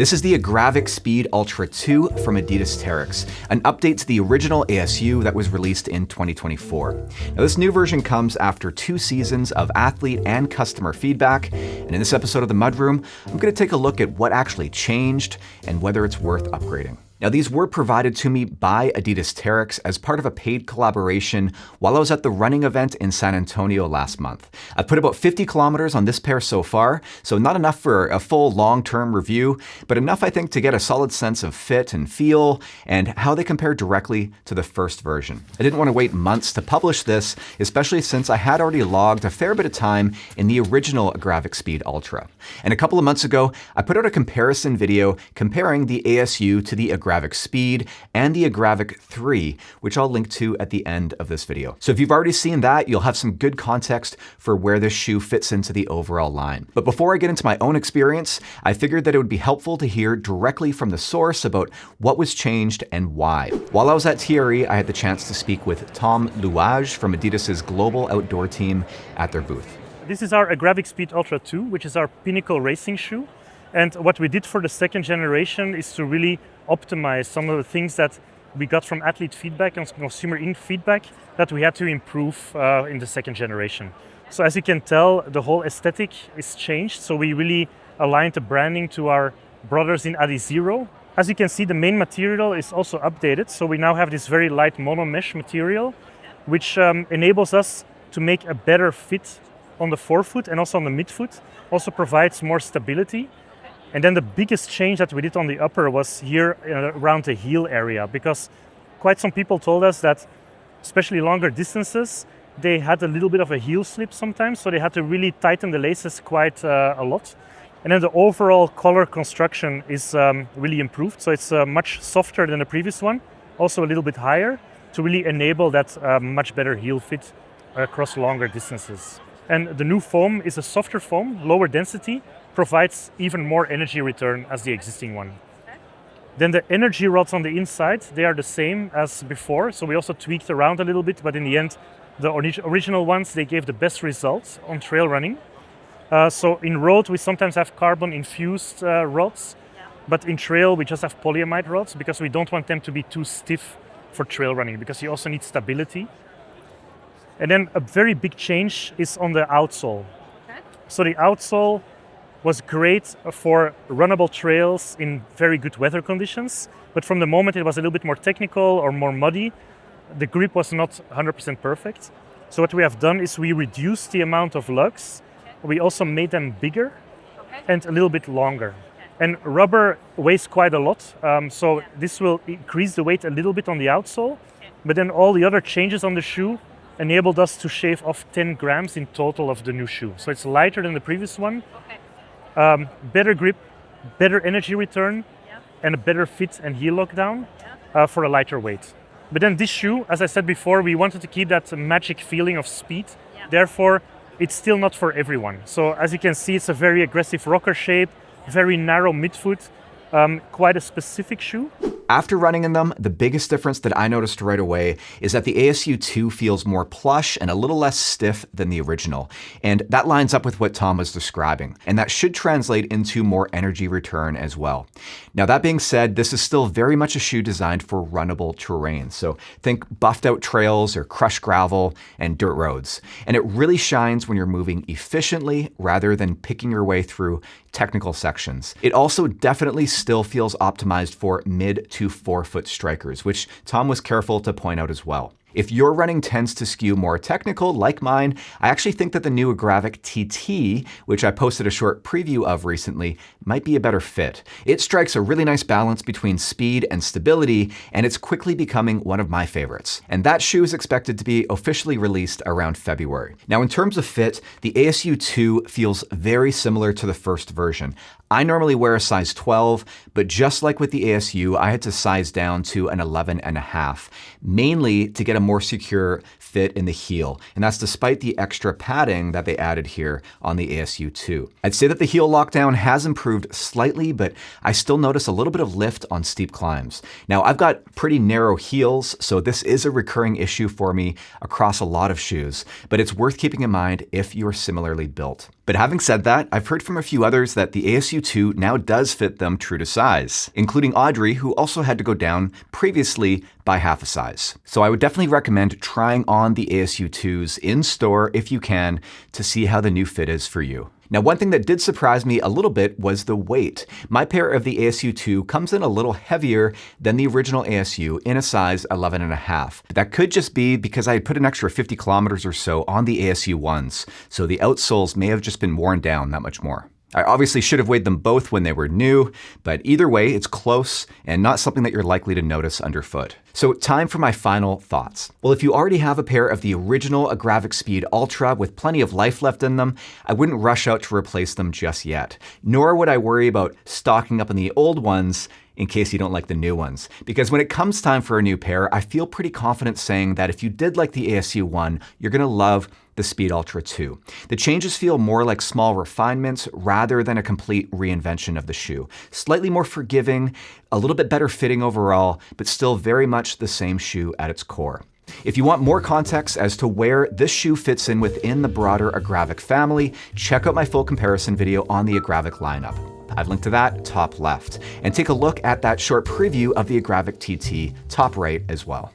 This is the Agravic Speed Ultra 2 from Adidas Terrex, an update to the original ASU that was released in 2024. Now, this new version comes after 2 seasons of athlete and customer feedback, and in this episode of The Mudroom, I'm going to take a look at what actually changed and whether it's worth upgrading. Now, these were provided to me by Adidas Terrex as part of a paid collaboration while I was at the running event in San Antonio last month. I've put about 50 kilometers on this pair so far, so not enough for a full long-term review, but enough, I think, to get a solid sense of fit and feel and how they compare directly to the first version. I didn't want to wait months to publish this, especially since I had already logged a fair bit of time in the original Agravic Speed Ultra. And a couple of months ago, I put out a comparison video comparing the ASU to the Agravic Speed and the Agravic 3, which I'll link to at the end of this video. So if you've already seen that, you'll have some good context for where this shoe fits into the overall line. But before I get into my own experience, I figured that it would be helpful to hear directly from the source about what was changed and why. While I was at TRE, I had the chance to speak with Tom Louage from Adidas's global outdoor team at their booth. This is our Agravic Speed Ultra 2, which is our pinnacle racing shoe. And what we did for the second generation is to really optimize some of the things that we got from athlete feedback and consumer feedback that we had to improve in the second generation. So as you can tell, the whole aesthetic is changed. So we really aligned the branding to our brothers in Adizero. As you can see, the main material is also updated. So we now have this very light mono mesh material, which enables us to make a better fit on the forefoot and also on the midfoot, also provides more stability. And then the biggest change that we did on the upper was here around the heel area, because quite some people told us that, especially longer distances, they had a little bit of a heel slip sometimes, so they had to really tighten the laces quite a lot. And then the overall collar construction is really improved, so it's much softer than the previous one, also a little bit higher, to really enable that much better heel fit across longer distances. And the new foam is a softer foam, lower density, provides even more energy return as the existing one. Then the energy rods on the inside, they are the same as before, so we also tweaked around a little bit, but in the end, the original ones, they gave the best results on trail running. So in road, we sometimes have carbon-infused rods, but in trail, we just have polyamide rods because we don't want them to be too stiff for trail running, because you also need stability. And then a very big change is on the outsole. Okay. So the outsole was great for runnable trails in very good weather conditions, but from the moment it was a little bit more technical or more muddy, the grip was not 100% perfect. So what we have done is we reduced the amount of lugs. We also made them bigger and a little bit longer. And rubber weighs quite a lot, so this will increase the weight a little bit on the outsole, but then all the other changes on the shoe enabled us to shave off 10 grams in total of the new shoe. So it's lighter than the previous one. Better grip, better energy return, and a better fit and heel lockdown for a lighter weight. But then this shoe, as I said before, we wanted to keep that magic feeling of speed. Therefore, it's still not for everyone. So as you can see, it's a very aggressive rocker shape, very narrow midfoot, quite a specific shoe. After running in them, the biggest difference that I noticed right away is that the ASU 2 feels more plush and a little less stiff than the original. And that lines up with what Tom was describing. And that should translate into more energy return as well. Now, that being said, this is still very much a shoe designed for runnable terrain. So think buffed out trails or crushed gravel and dirt roads. And it really shines when you're moving efficiently rather than picking your way through technical sections. It also definitely still feels optimized for mid to forefoot strikers, which Tom was careful to point out as well. If your running tends to skew more technical, like mine, I actually think that the new Agravic TT, which I posted a short preview of recently, might be a better fit. It strikes a really nice balance between speed and stability, and it's quickly becoming one of my favorites. And that shoe is expected to be officially released around February. Now, in terms of fit, the ASU 2 feels very similar to the first version. I normally wear a size 12, but just like with the ASU, I had to size down to an 11.5, mainly to get a more secure fit in the heel. And that's despite the extra padding that they added here on the ASU 2. I'd say that the heel lockdown has improved slightly, but I still notice a little bit of lift on steep climbs. Now, I've got pretty narrow heels, so this is a recurring issue for me across a lot of shoes, but it's worth keeping in mind if you're similarly built. But having said that, I've heard from a few others that the ASU2 now does fit them true to size, including Audrey, who also had to go down previously by half a size. So I would definitely recommend trying on the ASU2s in store if you can to see how the new fit is for you. Now, one thing that did surprise me a little bit was the weight. My pair of the ASU2 comes in a little heavier than the original ASU in a size 11.5. That could just be because I had put an extra 50 kilometers or so on the ASU1s, so the outsoles may have just been worn down that much more. I obviously should have weighed them both when they were new, but either way, it's close and not something that you're likely to notice underfoot. So time for my final thoughts. Well, if you already have a pair of the original Agravic Speed Ultra with plenty of life left in them, I wouldn't rush out to replace them just yet. Nor would I worry about stocking up on the old ones in case you don't like the new ones. Because when it comes time for a new pair, I feel pretty confident saying that if you did like the ASU1, you're gonna love the Speed Ultra 2. The changes feel more like small refinements rather than a complete reinvention of the shoe. Slightly more forgiving, a little bit better fitting overall, but still very much the same shoe at its core. If you want more context as to where this shoe fits in within the broader Agravic family, check out my full comparison video on the Agravic lineup. I've linked to that top left. And take a look at that short preview of the Agravic TT top right as well.